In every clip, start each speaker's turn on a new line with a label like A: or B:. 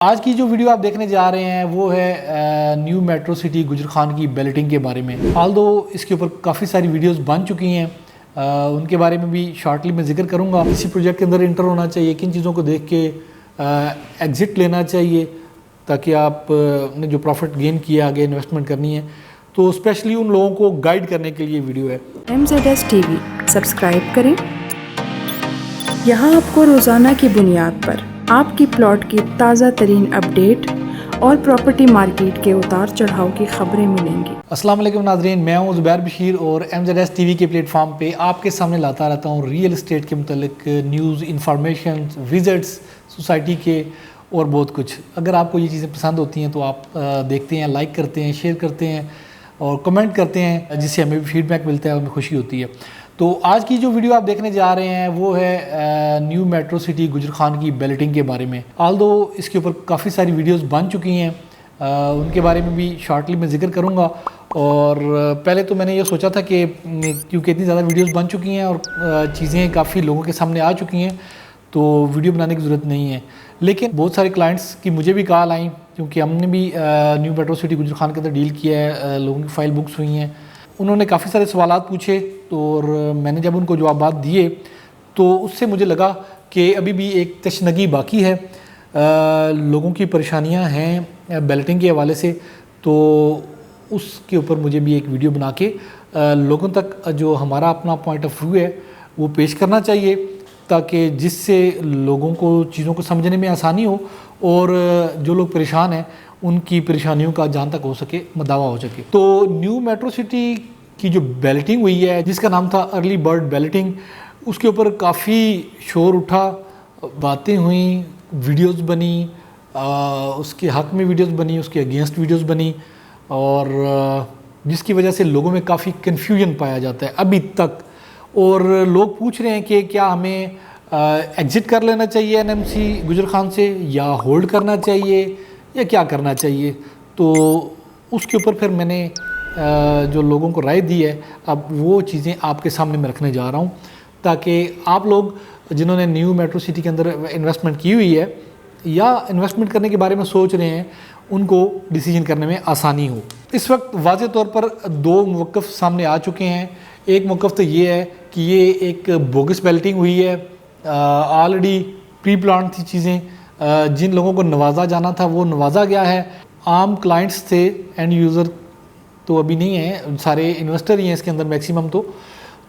A: आज की जो वीडियो आप देखने जा रहे हैं वो है न्यू मेट्रो सिटी गुजर खान की बैलेटिंग के बारे में। हाल दो इसके ऊपर काफ़ी सारी वीडियोस बन चुकी हैं, उनके बारे में भी शॉर्टली मैं जिक्र करूंगा। इसी प्रोजेक्ट के अंदर इंटर होना चाहिए, किन चीज़ों को देख के एग्ज़िट लेना चाहिए ताकि आप ने जो प्रॉफिट गेन किया आगे इन्वेस्टमेंट करनी है, तो स्पेशली उन लोगों को गाइड करने के लिए वीडियो है।
B: MZS TV सब्सक्राइब करें। यहाँ आपको रोज़ाना की बुनियाद पर आपकी प्लॉट की ताज़ा तरीन अपडेट और प्रॉपर्टी मार्केट के उतार चढ़ाव की खबरें मिलेंगी।
A: अस्सलाम वालेकुम नाज़रीन, मैं हूं ज़ुबैर बशीर और MZS TV के प्लेटफॉर्म पे आपके सामने लाता रहता हूं रियल एस्टेट के मुतल्लिक न्यूज़, इंफॉर्मेशन, विजिट्स सोसाइटी के और बहुत कुछ। अगर आपको ये चीज़ें पसंद होती हैं तो आप देखते हैं, लाइक करते हैं, शेयर करते हैं और कमेंट करते हैं, जिससे हमें भी फीडबैक मिलता है और हमें खुशी होती है। तो आज की जो वीडियो आप देखने जा रहे हैं वो है न्यू मेट्रो सिटी गुजर खान की बैलेटिंग के बारे में। हाल दो इसके ऊपर काफ़ी सारी वीडियोस बन चुकी हैं, उनके बारे में भी शॉर्टली मैं जिक्र करूंगा। और पहले तो मैंने ये सोचा था कि क्योंकि इतनी ज़्यादा वीडियोस बन चुकी हैं और चीज़ें काफ़ी लोगों के सामने आ चुकी हैं तो वीडियो बनाने की ज़रूरत नहीं है, लेकिन बहुत सारे क्लाइंट्स की मुझे भी कॉल आई, क्योंकि हमने भी न्यू मेट्रो सिटी गुजर खान के अंदर डील किया है, लोगों की फ़ाइल बुक्स हुई हैं। उन्होंने काफ़ी सारे सवालात पूछे तो और मैंने जब उनको जवाब दिए तो उससे मुझे लगा कि अभी भी एक तशनगी बाकी है, लोगों की परेशानियां हैं बैलेटिंग के हवाले से, तो उसके ऊपर मुझे भी एक वीडियो बना के लोगों तक जो हमारा अपना पॉइंट ऑफ व्यू है वो पेश करना चाहिए, ताकि जिससे लोगों को चीज़ों को समझने में आसानी हो और जो लोग परेशान हैं उनकी परेशानियों का जहाँ तक हो सके दावा हो सके। तो न्यू मेट्रो सिटी की जो बैलेटिंग हुई है, जिसका नाम था अर्ली बर्ड बैलेटिंग, उसके ऊपर काफ़ी शोर उठा, बातें हुई, वीडियोस बनी, उसके हक़ में वीडियोस बनी, उसके अगेंस्ट वीडियोस बनी, और जिसकी वजह से लोगों में काफ़ी कन्फ्यूजन पाया जाता है अभी तक। और लोग पूछ रहे हैं कि क्या हमें एग्ज़िट कर लेना चाहिए NMC गुजर खान से, या होल्ड करना चाहिए, या क्या करना चाहिए। तो उसके ऊपर फिर मैंने जो लोगों को राय दी है, अब वो चीज़ें आपके सामने मैं रखने जा रहा हूँ, ताकि आप लोग जिन्होंने न्यू मेट्रो सिटी के अंदर इन्वेस्टमेंट की हुई है या इन्वेस्टमेंट करने के बारे में सोच रहे हैं, उनको डिसीजन करने में आसानी हो। इस वक्त वाज़े तौर पर दो मौक़िफ़ सामने आ चुके हैं। एक मौक़िफ़ तो ये है कि ये एक बोगस बैलेटिंग हुई है, ऑलरेडी प्री प्लान थी चीज़ें, जिन लोगों को नवाजा जाना था वो नवाजा गया है। आम क्लाइंट्स थे, एंड यूज़र तो अभी नहीं है, सारे इन्वेस्टर ही हैं इसके अंदर मैक्सिमम,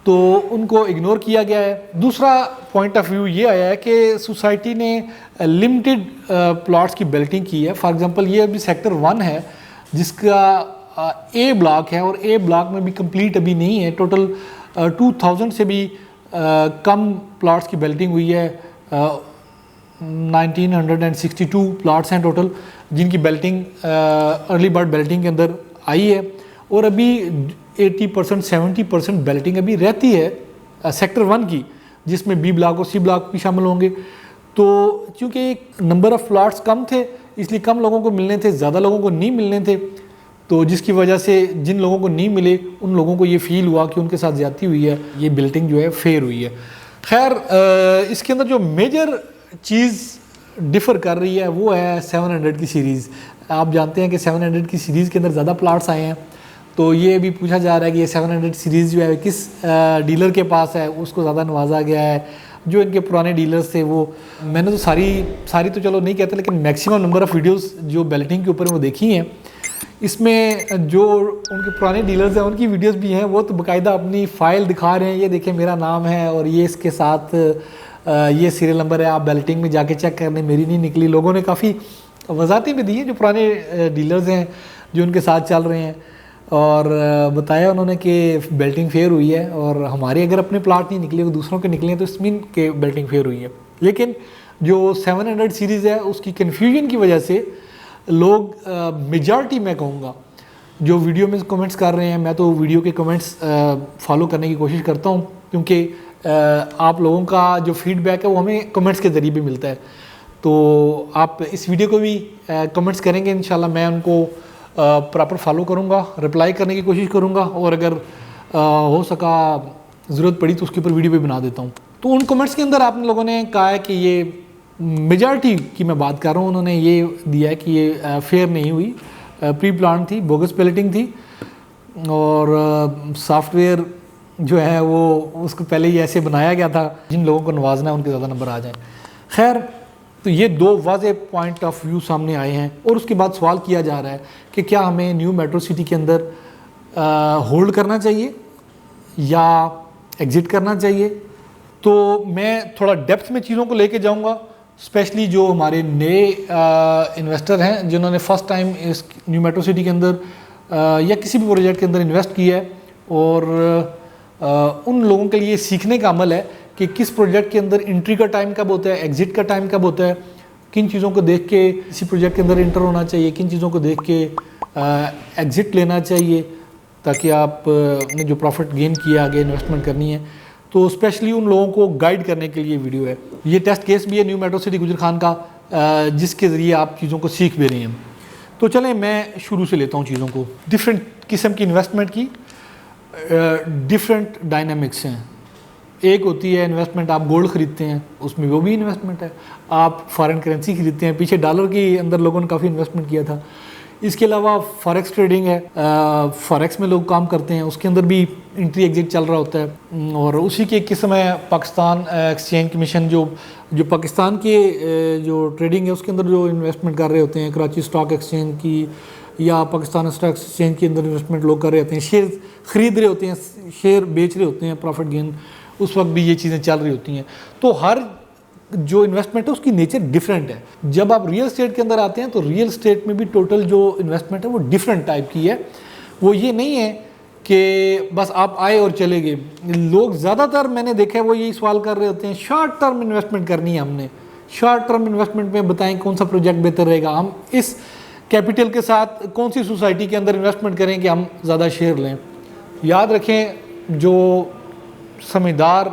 A: तो उनको इग्नोर किया गया है। दूसरा पॉइंट ऑफ व्यू ये आया है कि सोसाइटी ने लिमिटेड प्लॉट्स की बैलेटिंग की है। फॉर एग्जांपल ये अभी सेक्टर 1 है जिसका A ब्लॉक है, और A ब्लॉक में भी कंप्लीट अभी नहीं है। टोटल 2000 से भी कम प्लॉट्स की बैलेटिंग हुई है। 1962 प्लॉट्स हैं टोटल जिनकी बैलेटिंग अर्ली बर्ड बैलेटिंग के अंदर आई है, और अभी 80% 70% बैलेटिंग अभी रहती है सेक्टर 1 की, जिसमें B ब्लॉक और C ब्लॉक भी शामिल होंगे। तो चूँकि नंबर ऑफ़ प्लॉट्स कम थे इसलिए कम लोगों को मिलने थे, ज़्यादा लोगों को नहीं मिलने थे, तो जिसकी वजह से जिन लोगों को नहीं मिले उन लोगों को ये फ़ील हुआ कि उनके साथ ज़्यादती हुई है, ये बैलेटिंग जो है फेयर हुई है। खैर, इसके अंदर जो मेजर चीज़ डिफ़र कर रही है वो है 700 की सीरीज़। आप जानते हैं कि 700 की सीरीज़ के अंदर ज़्यादा प्लाट्स आए हैं, तो ये भी पूछा जा रहा है कि ये 700 सीरीज़ जो है किस डीलर के पास है, उसको ज़्यादा नवाजा गया है। जो इनके पुराने डीलर्स थे वो, मैंने तो सारी तो चलो नहीं कहते, लेकिन मैक्सिमम नंबर ऑफ़ वीडियोस जो बैलेटिंग के ऊपर वो देखी हैं, इसमें जो उनके पुराने डीलर्स हैं उनकी वीडियोस भी हैं, वो तो बाकायदा अपनी फ़ाइल दिखा रहे हैं, ये देखें मेरा नाम है और ये इसके साथ ये सीरियल नंबर है, आप बैलेटिंग में जाके चेक करने, मेरी नहीं निकली। लोगों ने काफ़ी वजाहतें भी दी हैं जो पुराने डीलर्स हैं जो उनके साथ चल रहे हैं, और बताया उन्होंने कि बैलेटिंग फेयर हुई है, और हमारे अगर अपने प्लाट नहीं निकले वो दूसरों के निकले तो इसमीन के बैलेटिंग फेयर हुई है। लेकिन जो 700 सीरीज़ है उसकी कन्फ्यूजन की वजह से लोग मेजॉरिटी मैं कहूँगा जो वीडियो में कमेंट्स कर रहे हैं, मैं तो वीडियो के कमेंट्स फॉलो करने की कोशिश करता हूँ, क्योंकि आप लोगों का जो फीडबैक है वो हमें कमेंट्स के ज़रिए भी मिलता है। तो आप इस वीडियो को भी कमेंट्स करेंगे, इंशाल्लाह मैं उनको प्रॉपर फॉलो करूँगा, रिप्लाई करने की कोशिश करूँगा, और अगर हो सका ज़रूरत पड़ी तो उसके ऊपर वीडियो भी बना देता हूँ। तो उन कमेंट्स के अंदर आप लोगों ने कहा है कि ये मेजॉरिटी की मैं बात कर रहा हूँ, उन्होंने ये दिया है कि ये फेयर नहीं हुई, प्री प्लान थी, बोगस पैलेटिंग थी और सॉफ्टवेयर जो है वो उसको पहले ही ऐसे बनाया गया था जिन लोगों को नवाजना है उनके ज़्यादा नंबर आ जाएं। खैर, तो ये दो वाज़े पॉइंट ऑफ व्यू सामने आए हैं और उसके बाद सवाल किया जा रहा है कि क्या हमें न्यू मेट्रो सिटी के अंदर होल्ड करना चाहिए या एग्ज़िट करना चाहिए। तो मैं थोड़ा डेप्थ में चीज़ों को लेके जाऊंगा, स्पेशली जो हमारे नए इन्वेस्टर हैं जिन्होंने फ़र्स्ट टाइम इस न्यू मेट्रो सिटी के अंदर या किसी भी प्रोजेक्ट के अंदर इन्वेस्ट किया है और उन लोगों के लिए सीखने का अमल है कि किस प्रोजेक्ट के अंदर एंट्री का टाइम कब होता है, एग्ज़िट का टाइम कब होता है, किन चीज़ों को देख के किसी प्रोजेक्ट के अंदर इंटर होना चाहिए, किन चीज़ों को देख के एग्ज़िट लेना चाहिए ताकि आप ने जो प्रॉफिट गेन किया आगे इन्वेस्टमेंट करनी है। तो स्पेशली उन लोगों को गाइड करने के लिए वीडियो है। ये टेस्ट केस भी है न्यू मेट्रो सिटी गुजर खान का, जिसके ज़रिए आप चीज़ों को सीख भी रहे हैं। तो चलें मैं शुरू से लेता हूँ चीज़ों को। डिफरेंट किस्म की इन्वेस्टमेंट की डिफरेंट डायनामिक्स हैं। एक होती है इन्वेस्टमेंट, आप गोल्ड ख़रीदते हैं, उसमें वो भी इन्वेस्टमेंट है। आप फॉरेन करेंसी ख़रीदते हैं, पीछे डॉलर के अंदर लोगों ने काफ़ी इन्वेस्टमेंट किया था। इसके अलावा फॉरेक्स ट्रेडिंग है, फॉरेक्स में लोग काम करते हैं, उसके अंदर भी एंट्री एग्जिट चल रहा होता है। और उसी के एक किस्म है पाकिस्तान एक्सचेंज कमीशन, जो पाकिस्तान के जो ट्रेडिंग है उसके अंदर जो इन्वेस्टमेंट कर रहे होते हैं, कराची स्टॉक एक्सचेंज की या पाकिस्तान स्टॉक एक्सचेंज के अंदर इन्वेस्टमेंट लोग कर रहे होते हैं, शेयर ख़रीद रहे होते हैं, शेयर बेच रहे होते हैं, प्रॉफिट गेन उस वक्त भी ये चीज़ें चल रही होती हैं। तो हर जो इन्वेस्टमेंट है उसकी नेचर डिफरेंट है। जब आप रियल एस्टेट के अंदर आते हैं तो रियल एस्टेट में भी टोटल जो इन्वेस्टमेंट है वो डिफरेंट टाइप की है। वो ये नहीं है कि बस आप आए और चले गए। लोग ज़्यादातर मैंने देखा है वो यही सवाल कर रहे होते हैं, शॉर्ट टर्म इन्वेस्टमेंट करनी है हमने, शॉर्ट टर्म इन्वेस्टमेंट में बताएं कौन सा प्रोजेक्ट बेहतर रहेगा, हम इस कैपिटल के साथ कौन सी सोसाइटी के अंदर इन्वेस्टमेंट करें कि हम ज़्यादा शेयर लें। याद रखें, जो समझदार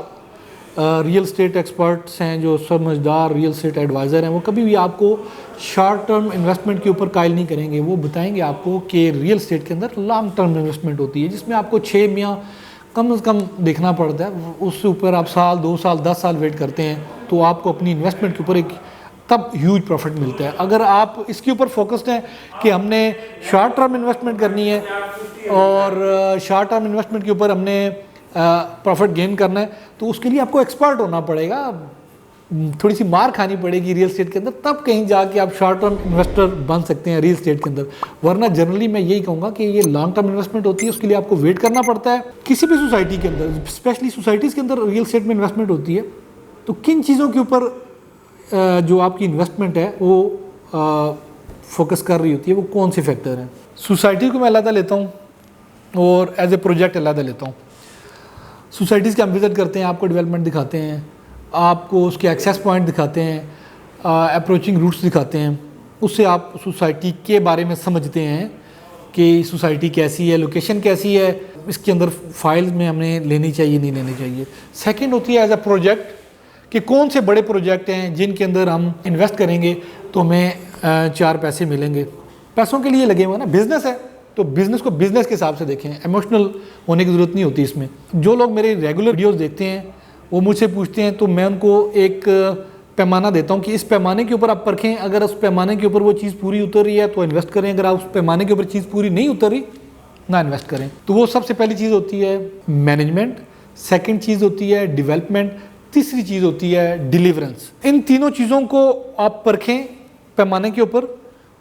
A: रियल स्टेट एक्सपर्ट्स हैं, जो समझदार रियल स्टेट एडवाइज़र हैं, वो कभी भी आपको शॉर्ट टर्म इन्वेस्टमेंट के ऊपर कायल नहीं करेंगे। वो बताएंगे आपको कि रियल स्टेट के अंदर लॉन्ग टर्म इन्वेस्टमेंट होती है जिसमें आपको 6 महीना कम से कम देखना पड़ता है। उससे ऊपर आप साल 2 साल 10 साल वेट करते हैं तो आपको अपनी इन्वेस्टमेंट के ऊपर एक तब ह्यूज प्रॉफिट मिलता है। अगर आप इसके ऊपर फोकस्ड हैं कि हमने शॉर्ट टर्म इन्वेस्टमेंट करनी है और शॉर्ट टर्म इन्वेस्टमेंट के ऊपर हमने प्रॉफिट गेन करना है, तो उसके लिए आपको एक्सपर्ट होना पड़ेगा, थोड़ी सी मार खानी पड़ेगी रियल एस्टेट के अंदर, तब कहीं जाके आप शॉर्ट टर्म इन्वेस्टर बन सकते हैं रियल एस्टेट के अंदर। वरना जनरली मैं यही कहूँगा कि ये लॉन्ग टर्म इन्वेस्टमेंट होती है, उसके लिए आपको वेट करना पड़ता है। किसी भी सोसाइटी के अंदर, स्पेशली सोसाइटीज़ के अंदर रियल एस्टेट में इन्वेस्टमेंट होती है, तो किन चीज़ों के ऊपर जो आपकी इन्वेस्टमेंट है वो फोकस कर रही होती है, वो कौन से फैक्टर हैं। सोसाइटी को मैं अलग लेता हूँ और एज ए प्रोजेक्ट अलग लेता हूँ। सोसाइटीज़ के हम विज़िट करते हैं, आपको डेवलपमेंट दिखाते हैं, आपको उसके एक्सेस पॉइंट दिखाते हैं, अप्रोचिंग रूट्स दिखाते हैं, उससे आप सोसाइटी के बारे में समझते हैं कि सोसाइटी कैसी है, लोकेशन कैसी है, इसके अंदर फाइल्स में हमने लेनी चाहिए नहीं लेनी चाहिए। सेकंड होती है एज अ प्रोजेक्ट कि कौन से बड़े प्रोजेक्ट हैं जिनके अंदर हम इन्वेस्ट करेंगे तो हमें 4 पैसे मिलेंगे। पैसों के लिए लगे हुए ना, बिज़नेस है तो बिज़नेस को बिज़नेस के हिसाब से देखें, इमोशनल होने की ज़रूरत नहीं होती इसमें। जो लोग मेरे रेगुलर वीडियोस देखते हैं वो मुझसे पूछते हैं तो मैं उनको एक पैमाना देता हूँ कि इस पैमाने के ऊपर आप परखें, अगर उस पैमाने के ऊपर वो चीज़ पूरी उतर रही है तो इन्वेस्ट करें, अगर आप उस पैमाने के ऊपर चीज़ पूरी नहीं उतर रही ना इन्वेस्ट करें। तो वो सबसे पहली चीज़ होती है मैनेजमेंट, सेकेंड चीज़ होती है डेवलपमेंट, तीसरी चीज़ होती है डिलीवरेंस। इन तीनों चीज़ों को आप परखें पैमाने के ऊपर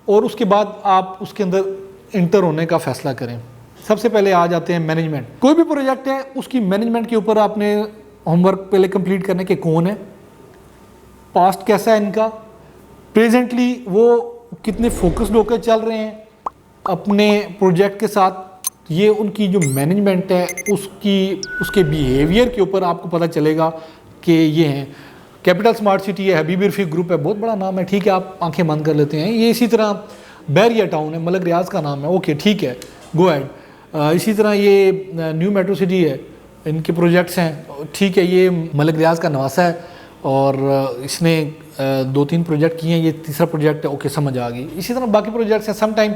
A: और उसके बाद आप उसके अंदर इंटर होने का फैसला करें। सबसे पहले आ जाते हैं मैनेजमेंट। कोई भी प्रोजेक्ट है उसकी मैनेजमेंट के ऊपर आपने होमवर्क पहले कंप्लीट करने के, कौन है, पास्ट कैसा है इनका, प्रेजेंटली वो कितने फोकस्ड होकर चल रहे हैं अपने प्रोजेक्ट के साथ, ये उनकी जो मैनेजमेंट है उसके बिहेवियर के ऊपर आपको पता चलेगा कि ये हैं। कैपिटल स्मार्ट सिटी है, हबीब रफीक ग्रुप है, बहुत बड़ा नाम है, ठीक है आप आंखें बंद कर लेते हैं। ये इसी तरह बैरिया टाउन है, मलक रियाज का नाम है, ओके ठीक है गो एड। इसी तरह ये न्यू मेट्रो सिटी है, इनके प्रोजेक्ट्स हैं, ठीक है ये मलक रियाज का नवासा है और इसने 2-3 प्रोजेक्ट किए हैं, ये तीसरा प्रोजेक्ट है, ओके समझ आ गई। इसी तरह बाकी प्रोजेक्ट्स हैं, सम टाइम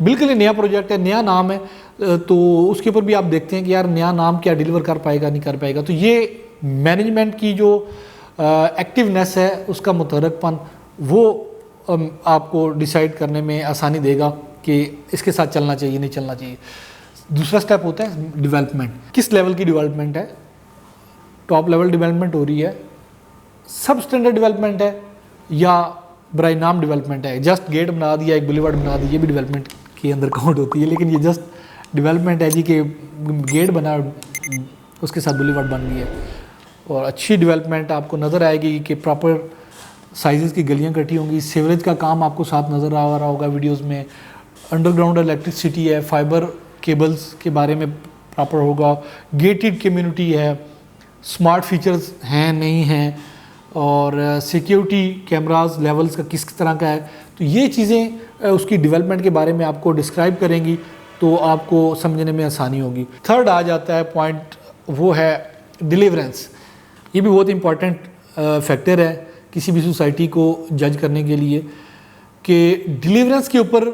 A: बिल्कुल ही नया प्रोजेक्ट है, नया नाम है, तो उसके ऊपर भी आप देखते हैं कि यार नया नाम क्या डिलीवर कर पाएगा नहीं कर पाएगा। तो ये मैनेजमेंट की जो एक्टिवनेस है उसका मुतहरकपन, वो आपको डिसाइड करने में आसानी देगा कि इसके साथ चलना चाहिए नहीं चलना चाहिए। दूसरा स्टेप होता है डेवलपमेंट। किस लेवल की डेवलपमेंट है? टॉप लेवल डेवलपमेंट हो रही है, सब स्टैंडर्ड डेवलपमेंट है, या बराए नाम डेवलपमेंट है? जस्ट गेट बना दिया, एक बुलेवार्ड बना दी, ये भी डेवलपमेंट के अंदर काउंट होती है, लेकिन ये जस्ट डेवलपमेंट है जी कि गेट बना, उसके साथ बुलेवार्ड बन गई है। और अच्छी डेवलपमेंट आपको नज़र आएगी कि प्रॉपर साइजेस की गलियां कटी होंगी, सीवरेज का काम आपको साथ नज़र आ रहा होगा वीडियोस में, अंडरग्राउंड इलेक्ट्रिसिटी है, फाइबर केबल्स के बारे में प्रॉपर होगा, गेटेड कम्युनिटी है, स्मार्ट फीचर्स हैं नहीं हैं, और सिक्योरिटी कैमरास लेवल्स का किस तरह का है। तो ये चीज़ें उसकी डेवलपमेंट के बारे में आपको डिस्क्राइब करेंगी, तो आपको समझने में आसानी होगी। थर्ड आ जाता है पॉइंट, वो है डिलीवरेंस। ये भी बहुत इंपॉर्टेंट फैक्टर है किसी भी सोसाइटी को जज करने के लिए कि डिलीवरेंस के ऊपर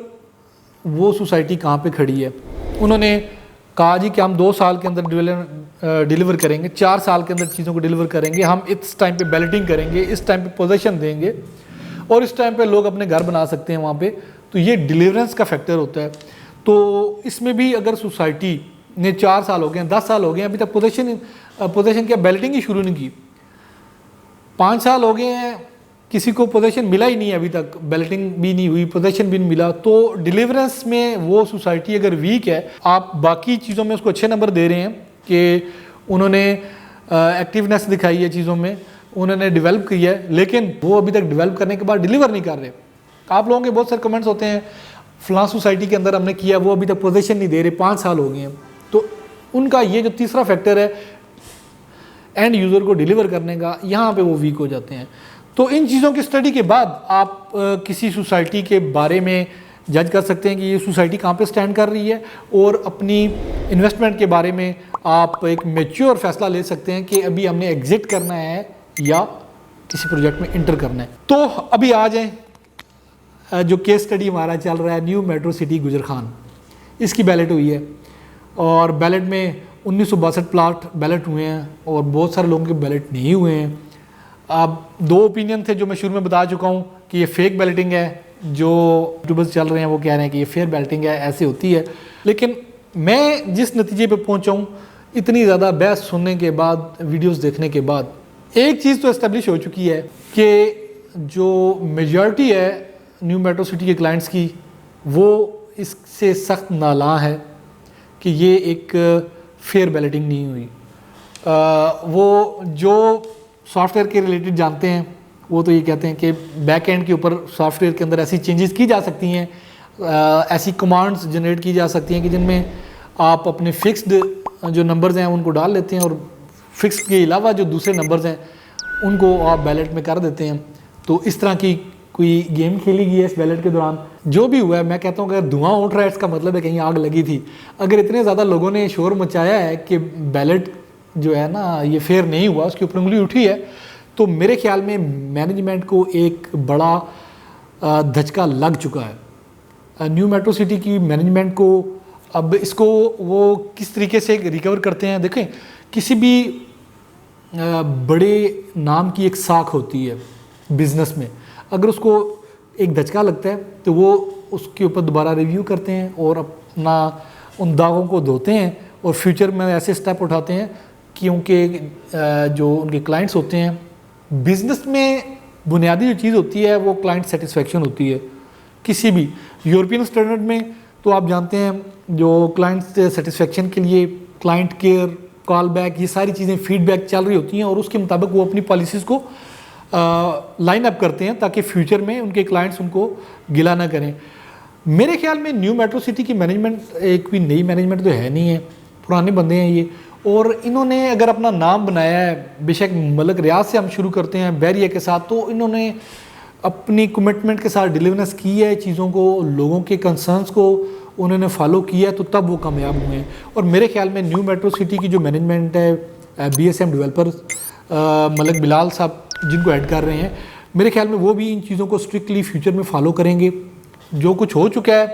A: वो सोसाइटी कहाँ पे खड़ी है। उन्होंने कहा जी कि हम 2 साल के अंदर डिलीवर करेंगे, 4 साल के अंदर चीज़ों को डिलीवर करेंगे, हम इस टाइम पे बैलेटिंग करेंगे, इस टाइम पे पोजीशन देंगे और इस टाइम पे लोग अपने घर बना सकते हैं वहाँ पे। तो ये डिलीवरेंस का फैक्टर होता है। तो इसमें भी अगर सोसाइटी ने 4 साल हो गए हैं, 10 साल हो गए हैं, अभी तक पोजीशन क्या बैलेटिंग ही शुरू नहीं की, 5 साल हो गए हैं, किसी को पोजीशन मिला ही नहीं है अभी तक, बैलेटिंग भी नहीं हुई, पोजीशन भी नहीं मिला, तो डिलीवरेंस में वो सोसाइटी अगर वीक है, आप बाकी चीज़ों में उसको अच्छे नंबर दे रहे हैं कि उन्होंने एक्टिवनेस दिखाई है चीज़ों में, उन्होंने डेवलप किया है, लेकिन वो अभी तक डेवलप करने के बाद डिलीवर नहीं कर रहे। आप लोगों के बहुत सारे कमेंट्स होते हैं फलां सोसाइटी के अंदर हमने किया, वो अभी तक पोजीशन नहीं दे रहे, 5 साल हो गए हैं। तो उनका ये जो तीसरा फैक्टर है एंड यूज़र को डिलीवर करने का, यहाँ पे वो वीक हो जाते हैं। तो इन चीज़ों की स्टडी के बाद आप किसी सोसाइटी के बारे में जज कर सकते हैं कि ये सोसाइटी कहाँ पे स्टैंड कर रही है, और अपनी इन्वेस्टमेंट के बारे में आप एक मैच्योर फैसला ले सकते हैं कि अभी हमने एग्जिट करना है या किसी प्रोजेक्ट में इंटर करना है। तो अभी आ जाए जो केस स्टडी हमारा चल रहा है, न्यू मेट्रो सिटी गुजरखान, इसकी बैलेट हुई है और बैलेट में 1962 प्लाट बैलेट हुए हैं और बहुत सारे लोगों के बैलेट नहीं हुए हैं। अब 2 ओपिनियन थे जो मैं शुरू में बता चुका हूँ कि ये फेक बैलेटिंग है, जो यूट्यूबर्स चल रहे हैं वो कह रहे हैं कि ये फेयर बैलेटिंग है, ऐसे होती है। लेकिन मैं जिस नतीजे पे पहुँचा हूँ, इतनी ज़्यादा बहस सुनने के बाद, वीडियोस देखने के बाद, एक चीज़ तो एस्टेब्लिश हो चुकी है कि जो मेजॉरिटी है न्यू मेट्रो सिटी के क्लाइंट्स की, वो इससे सख्त नाला है कि ये एक फेयर बैलेटिंग नहीं हुई। वो जो सॉफ्टवेयर के रिलेटेड जानते हैं वो तो ये कहते हैं कि बैक एंड के ऊपर सॉफ्टवेयर के अंदर ऐसी चेंजेस की जा सकती हैं, ऐसी कमांड्स जनरेट की जा सकती हैं कि जिनमें आप अपने फिक्स्ड जो नंबर्स हैं उनको डाल लेते हैं और फिक्स के अलावा जो दूसरे नंबर्स हैं उनको आप बैलेट में कर देते हैं। तो इस तरह की कोई गेम खेली गई है इस बैलेट के दौरान। जो भी हुआ है, मैं कहता हूँ अगर धुआं उठ रहा है इसका मतलब है कहीं आग लगी थी। अगर इतने ज़्यादा लोगों ने शोर मचाया है कि बैलेट जो है ना ये फेयर नहीं हुआ, उसकी ऊपर उंगली उठी है, तो मेरे ख्याल में मैनेजमेंट को एक बड़ा धचका लग चुका है। न्यू मेट्रो सिटी की मैनेजमेंट को अब इसको वो किस तरीके से रिकवर करते हैं। देखें, किसी भी बड़े नाम की एक साख होती है बिज़नेस में, अगर उसको एक धचका लगता है तो वो उसके ऊपर दोबारा रिव्यू करते हैं और अपना उन दागों को धोते हैं और फ्यूचर में ऐसे स्टेप उठाते हैं क्योंकि जो उनके क्लाइंट्स होते हैं, बिज़नेस में बुनियादी जो चीज़ होती है वो क्लाइंट सेटिस्फेक्शन होती है। किसी भी यूरोपियन स्टैंडर्ड में तो आप जानते हैं जो क्लाइंट सेटिस्फेक्शन के लिए क्लाइंट केयर, कॉल बैक, ये सारी चीज़ें फीडबैक चल रही होती हैं और उसके मुताबिक वो अपनी पॉलिसीज़ को लाइन अप करते हैं ताकि फ्यूचर में उनके क्लाइंट्स उनको गिला ना करें। मेरे ख्याल में न्यू मेट्रो सिटी की मैनेजमेंट एक भी नई मैनेजमेंट तो है नहीं है, पुराने बंदे हैं ये, और इन्होंने अगर अपना नाम बनाया है, बेशक मलक रियाज से हम शुरू करते हैं बैरिया के साथ, तो इन्होंने अपनी कमिटमेंट के साथ डिलीवरेंस की है चीज़ों को, लोगों के कंसर्न्स को उन्होंने फॉलो किया, तो तब वो कामयाब हुए हैं। और मेरे ख्याल में न्यू मेट्रो सिटी की जो मैनेजमेंट है, BSM डेवलपर मलक बिलाल साहब जिनको ऐड कर रहे हैं, मेरे ख्याल में वो भी इन चीज़ों को स्ट्रिक्टली फ्यूचर में फॉलो करेंगे। जो कुछ हो चुका है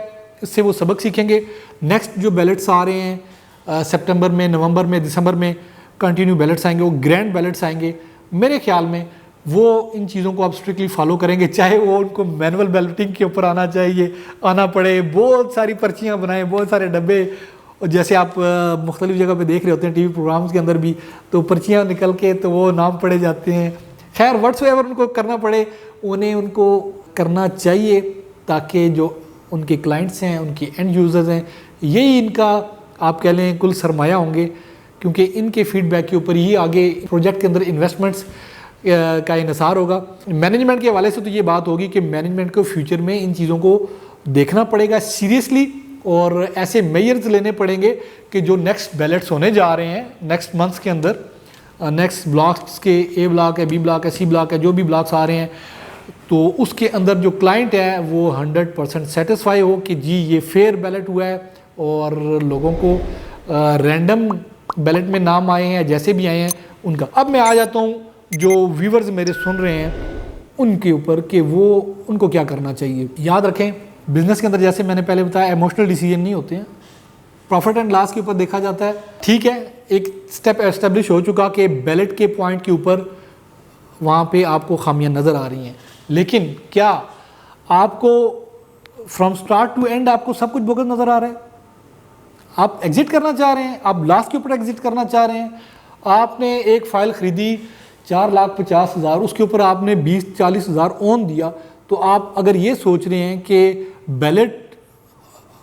A: इससे वो सबक सीखेंगे। नेक्स्ट जो बैलेट्स आ रहे हैं सितंबर में, नवंबर में, दिसंबर में कंटिन्यू बैलेट्स आएंगे, वो ग्रैंड बैलेट्स आएंगे, मेरे ख्याल में वो इन चीज़ों को अब स्ट्रिक्टली फॉलो करेंगे, चाहे वो उनको मैनुअल बैलेटिंग के ऊपर आना पड़े, बहुत सारी पर्चियाँ बनाएं, बहुत सारे डब्बे, और जैसे आप मुख्तलिफ जगह पे देख रहे होते हैं टीवी प्रोग्राम्स के अंदर भी, तो पर्चियाँ निकल के तो वो नाम पड़े जाते हैं। खैर व्हाट्सएवर उनको करना पड़े, उनको करना चाहिए, ताकि जो उनके क्लाइंट्स हैं, उनके एंड यूज़र्स हैं, यही इनका आप कह लें कुल सरमाया होंगे, क्योंकि इनके फीडबैक के ऊपर ही आगे प्रोजेक्ट के अंदर इन्वेस्टमेंट्स का इन्हिसार होगा। मैनेजमेंट के हवाले से तो ये बात होगी कि मैनेजमेंट को फ्यूचर में इन चीज़ों को देखना पड़ेगा सीरियसली, और ऐसे मेजर्स लेने पड़ेंगे कि जो नेक्स्ट बैलेट्स होने जा रहे हैं नेक्स्ट मंथ्स के अंदर, नेक्स्ट ब्लॉक्स के ए ब्लॉक है, बी ब्लॉक है, सी ब्लॉक है, जो भी ब्लॉक्स आ रहे हैं, तो उसके अंदर जो क्लाइंट है वो 100% सेटिस्फाई हो कि जी ये फेयर बैलेट हुआ है, और लोगों को रैंडम बैलेट में नाम आए हैं, जैसे भी आए हैं उनका। अब मैं आ जाता हूँ जो व्यूवर्स मेरे सुन रहे हैं उनके ऊपर कि वो उनको क्या करना चाहिए। याद रखें, बिजनेस के अंदर जैसे मैंने पहले बताया, इमोशनल डिसीजन नहीं होते हैं, प्रॉफिट एंड लॉस के ऊपर देखा जाता है। ठीक है, एक स्टेप एस्टेब्लिश हो चुका कि बैलेट के पॉइंट के ऊपर वहाँ पे आपको खामियां नज़र आ रही हैं, लेकिन क्या आपको फ्रॉम स्टार्ट टू एंड आपको सब कुछ बोगस नज़र आ रहा है? आप एग्जिट करना चाह रहे हैं, आप लास्ट के ऊपर एग्जिट करना चाह रहे हैं, आपने एक फ़ाइल ख़रीदी 4,50,000, उसके ऊपर आपने 20-40 हज़ार ओन दिया, तो आप अगर ये सोच रहे हैं कि बैलेट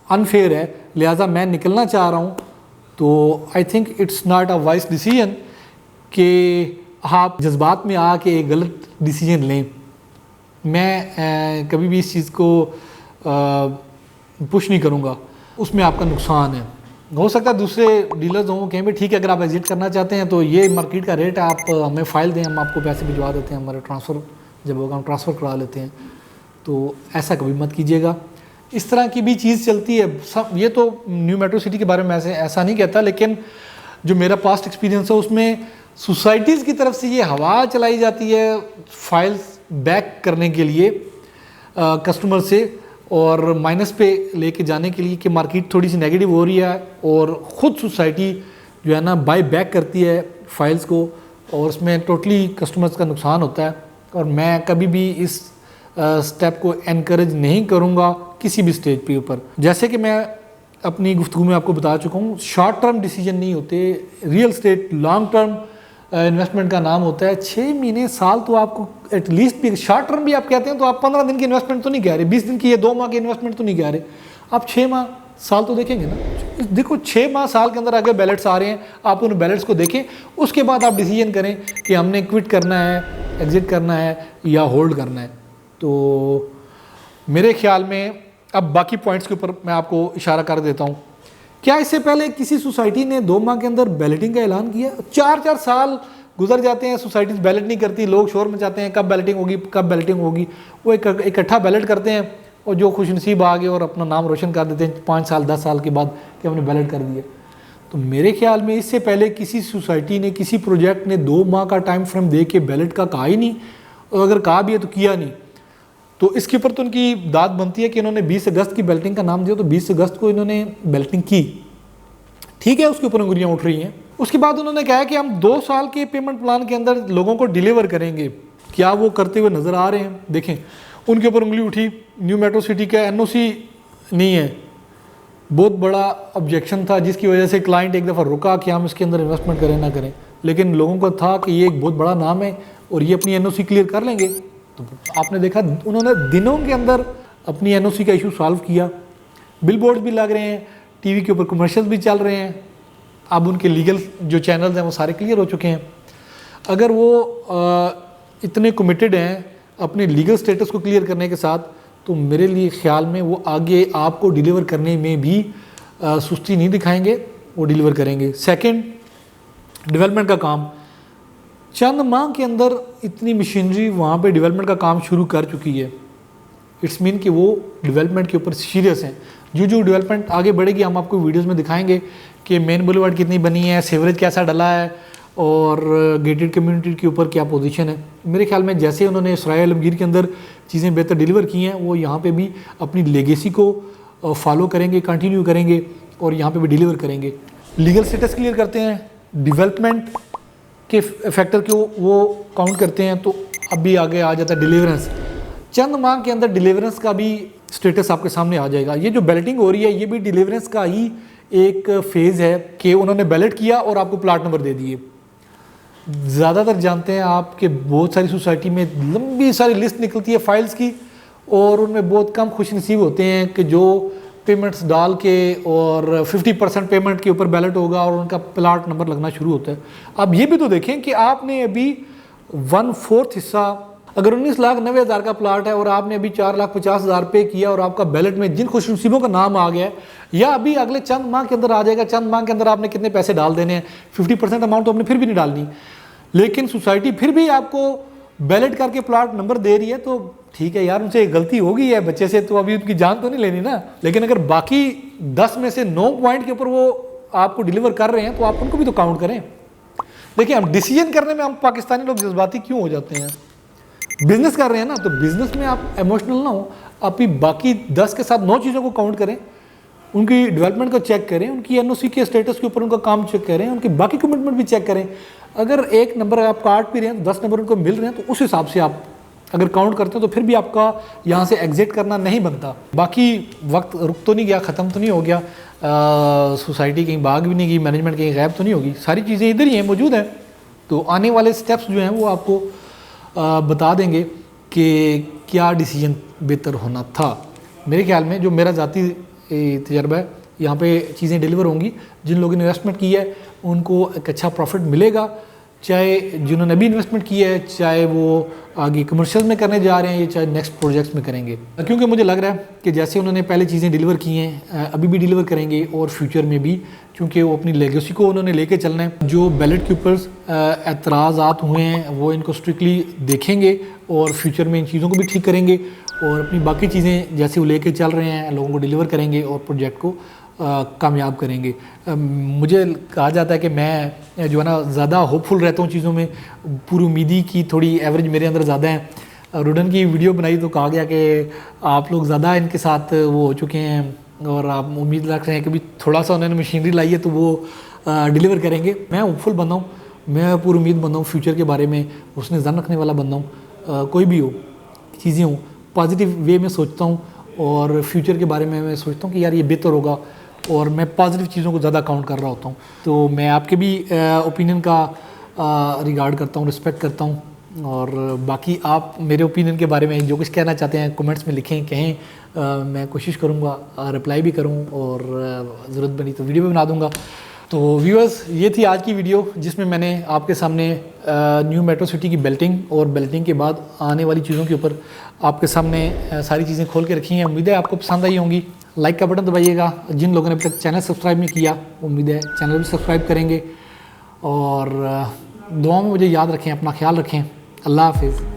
A: अनफेयर है लिहाजा मैं निकलना चाह रहा हूँ, तो I think it's not a wise decision कि आप जज्बात में आके एक गलत डिसीजन लें। मैं कभी भी इस चीज़ को पुश नहीं करूँगा, उसमें आपका नुकसान है। हो सकता है दूसरे डीलर्स हों कहीं भी, ठीक है, अगर आप एग्जिट करना चाहते हैं तो ये मार्केट का रेट है, आप हमें फ़ाइल दें, हम आपको पैसे भिजवा देते हैं, हमारे ट्रांसफ़र जब होगा हम ट्रांसफ़र करा लेते हैं। तो ऐसा कभी मत कीजिएगा। इस तरह की भी चीज़ चलती है सब। ये तो न्यू मेट्रो सिटी के बारे में ऐसा नहीं कहता, लेकिन जो मेरा पास्ट एक्सपीरियंस है उसमें सोसाइटीज़ की तरफ से ये हवा चलाई जाती है फाइल्स बैक करने के लिए कस्टमर से, और माइनस पे लेके जाने के लिए कि मार्केट थोड़ी सी नेगेटिव हो रही है, और ख़ुद सोसाइटी जो है ना बाय बैक करती है फाइल्स को, और उसमें टोटली कस्टमर्स का नुकसान होता है। और मैं कभी भी इस स्टेप को एनकरेज नहीं करूँगा किसी भी स्टेज पे ऊपर। जैसे कि मैं अपनी गुफ्तगू में आपको बता चुका हूँ, शॉर्ट टर्म डिसीजन नहीं होते, real estate long term investment का नाम होता है। 6 महीने साल तो आपको एटलीस्ट भी, शॉर्ट टर्म भी आप कहते हैं तो आप 15 दिन की इन्वेस्टमेंट तो नहीं कह रहे, 20 दिन की या 2 माह की इन्वेस्टमेंट तो नहीं कह रहे, आप 6 माह साल तो देखेंगे ना। देखो 6 माह साल के अंदर अगर बैलेट्स आ रहे हैं, आप उन बैलेट्स को देखें, उसके बाद आप डिसीजन करें कि हमने क्विट करना है, एग्जिट करना है या होल्ड करना है। तो मेरे ख्याल में अब बाकी पॉइंट्स के ऊपर मैं आपको इशारा कर देता हूँ। क्या इससे पहले किसी सोसाइटी ने 2 माह के अंदर बैलेटिंग का ऐलान किया? 4-4 साल गुजर जाते हैं, सोसाइटीज़ बैलेट नहीं करती, लोग शोर मचाते हैं कब बैलेटिंग होगी, कब बैलेटिंग होगी। वो इकट्ठा बैलेट करते हैं, और जो खुशनसीब आ गए और अपना नाम रोशन कर देते हैं 5 साल 10 साल के बाद कि हमने बैलेट कर दिया। तो मेरे ख्याल में इससे पहले किसी सोसाइटी ने, किसी प्रोजेक्ट ने 2 माह का टाइम फ्रेम दे के बैलेट का कहा ही नहीं, और अगर कहा भी है तो किया नहीं। तो इसके ऊपर तो उनकी दाद बनती है कि इन्होंने 20 अगस्त की बैलेटिंग का नाम दिया, तो 20 अगस्त को इन्होंने बैलेटिंग की, ठीक है, उसके ऊपर उंगलियां उठ रही हैं। उसके बाद उन्होंने कहा कि हम 2 साल के पेमेंट प्लान के अंदर लोगों को डिलीवर करेंगे। क्या वो करते हुए नज़र आ रहे हैं? देखें, उनके ऊपर उंगली उठी। न्यू मेट्रो सिटी का एनओसी नहीं है, बहुत बड़ा ऑब्जेक्शन था, जिसकी वजह से क्लाइंट एक दफ़ा रुका कि हम इसके अंदर इन्वेस्टमेंट करें ना करें, लेकिन लोगों को था कि ये एक बहुत बड़ा नाम है और ये अपनी एनओसी क्लियर कर लेंगे। तो आपने देखा उन्होंने दिनों के अंदर अपनी एनओसी का इशू सॉल्व किया। बिल बोर्ड भी लग रहे हैं, टीवी के ऊपर कमर्शियल्स भी चल रहे हैं, अब उनके लीगल जो चैनल्स हैं वो सारे क्लियर हो चुके हैं। अगर वो इतने कमिटेड हैं अपने लीगल स्टेटस को क्लियर करने के साथ, तो मेरे लिए ख्याल में वो आगे आपको डिलीवर करने में भी सुस्ती नहीं दिखाएंगे, वो डिलीवर करेंगे। सेकंड, डेवलपमेंट का काम, चंद माह के अंदर इतनी मशीनरी वहाँ पे डेवलपमेंट का काम शुरू कर चुकी है। इट्स मीन कि वो डेवलपमेंट के ऊपर सीरियस हैं। जो डेवलपमेंट आगे बढ़ेगी हम आपको वीडियोस में दिखाएंगे कि मेन बुलेवार्ड कितनी बनी है, सीवरेज कैसा डला है, और गेटेड कम्युनिटी के ऊपर क्या पोजीशन है। मेरे ख्याल में जैसे उन्होंने सराय आलमगीर के अंदर चीज़ें बेहतर डिलीवर की हैं, वो यहाँ पे भी अपनी लेगेसी को फॉलो करेंगे, कंटिन्यू करेंगे और यहाँ पे भी डिलीवर करेंगे। लीगल स्टेटस क्लियर करते हैं, डेवलपमेंट के फैक्टर को वो काउंट करते हैं तो अभी आगे आ जाता है डिलीवरेंस। चंद माह के अंदर डिलीवरेंस का भी स्टेटस आपके सामने आ जाएगा। ये जो बैलेटिंग हो रही है ये भी डिलीवरेंस का ही एक फेज़ है कि उन्होंने बैलेट किया और आपको प्लाट नंबर दे दिए। ज़्यादातर जानते हैं आप कि बहुत सारी सोसाइटी में लंबी सारी लिस्ट निकलती है फाइल्स की और उनमें बहुत कम खुशनसीब होते हैं कि जो पेमेंट्स डाल के और 50% पेमेंट के ऊपर बैलेट होगा और उनका प्लाट नंबर लगना शुरू होता है। अब ये भी तो देखें कि आपने अभी 1/4 हिस्सा, अगर 19,90,000 का प्लाट है और आपने अभी 4,50,000 पे किया और आपका बैलेट में जिन खुशनसीबों का नाम आ गया है या अभी अगले चंद माह के अंदर आ जाएगा, चंद माह के अंदर आपने कितने पैसे डाल देने हैं, 50% अमाउंट तो आपने फिर भी नहीं डालनी, लेकिन सोसाइटी फिर भी आपको बैलेट करके प्लाट नंबर दे रही है तो ठीक है यार, उनसे गलती हो गई है बच्चे से, तो अभी उनकी जान तो नहीं लेनी ना। लेकिन अगर बाकी 10 में से 9 पॉइंट के ऊपर वो आपको डिलीवर कर रहे हैं तो आप उनको भी तो काउंट करें। देखिए, हम डिसीजन करने में हम पाकिस्तानी लोग जज्बाती क्यों हो जाते हैं? बिजनेस कर रहे हैं ना, तो बिजनेस में आप इमोशनल ना हो, आप भी बाकी 10 के साथ 9 चीज़ों को काउंट करें, उनकी डेवलपमेंट को चेक करें, उनकी एनओसी के स्टेटस के ऊपर उनका काम चेक करें, उनकी बाकी कमिटमेंट भी चेक करें। अगर एक नंबर आप काट भी रहे हैं, 10 नंबर उनको मिल रहे हैं, तो उस हिसाब से आप अगर काउंट करते हैं तो फिर भी आपका यहाँ से एग्जिट करना नहीं बनता। बाकी वक्त रुक तो नहीं गया, ख़त्म तो नहीं हो गया, सोसाइटी कहीं भाग भी नहीं गई, मैनेजमेंट कहीं गायब तो नहीं होगी, सारी चीज़ें इधर ही हैं, मौजूद हैं। तो आने वाले स्टेप्स जो हैं वो आपको बता देंगे कि क्या डिसीजन बेहतर होना था। मेरे ख्याल में जो मेरा ज़ाती तजर्बा है, यहाँ पे चीज़ें डिलीवर होंगी। जिन लोगों ने इन्वेस्टमेंट की है उनको एक अच्छा प्रॉफिट मिलेगा, चाहे जिन्होंने अभी इन्वेस्टमेंट की है, चाहे वो आगे कमर्शियल में करने जा रहे हैं या चाहे नेक्स्ट प्रोजेक्ट्स में करेंगे। क्योंकि मुझे लग रहा है कि जैसे उन्होंने पहले चीज़ें डिलीवर की हैं, अभी भी डिलीवर करेंगे और फ्यूचर में भी, क्योंकि वो अपनी लेगेसी को उन्होंने लेके चलना है। जो बैलेट के ऊपर एतराज़ात हुए हैं वो इनको स्ट्रिक्टली देखेंगे और फ्यूचर में इन चीज़ों को भी ठीक करेंगे और अपनी बाकी चीज़ें जैसे वो लेके चल रहे हैं लोगों को डिलीवर करेंगे और प्रोजेक्ट को कामयाब करेंगे। मुझे कहा जाता है कि मैं जो है ना ज़्यादा होपफुल रहता हूँ चीज़ों में, पूरी उम्मीदी की थोड़ी एवरेज मेरे अंदर ज़्यादा है। रुडन की वीडियो बनाई तो कहा गया कि आप लोग ज़्यादा इनके साथ वो हो चुके हैं और आप उम्मीद रख रहे हैं कि भी थोड़ा सा उन्होंने मशीनरी लाई है तो वो डिलीवर करेंगे। मैं होपफुल बंदा हूँ, मैं पूरी उम्मीद बंदा हूँ फ्यूचर के बारे में, उसने जन रखने वाला बंदा हूँ। कोई भी हो, चीज़ें हो, पॉजिटिव वे में सोचता हूँ और फ्यूचर के बारे में मैं सोचता हूँ कि यार ये बेहतर होगा और मैं पॉजिटिव चीज़ों को ज़्यादा काउंट कर रहा होता हूँ। तो मैं आपके भी ओपिनियन का रिगार्ड करता हूँ, रिस्पेक्ट करता हूँ और बाकी आप मेरे ओपिनियन के बारे में जो कुछ कहना चाहते हैं कमेंट्स में लिखें, कहें। मैं कोशिश करूँगा रिप्लाई भी करूँ और ज़रूरत बनी तो वीडियो भी बना दूँगा। तो व्यूअर्स, ये थी आज की वीडियो जिसमें मैंने आपके सामने न्यू मेट्रो सिटी की बेल्टिंग और बेल्टिंग के बाद आने वाली चीज़ों के ऊपर आपके सामने सारी चीज़ें खोल के रखी हैं। उम्मीद है आपको पसंद आई होंगी। लाइक का बटन दबाइएगा। जिन लोगों ने अभी तक चैनल सब्सक्राइब नहीं किया, उम्मीद है चैनल भी सब्सक्राइब करेंगे और दुआ में मुझे याद रखें, अपना ख्याल रखें। अल्लाह हाफिज़।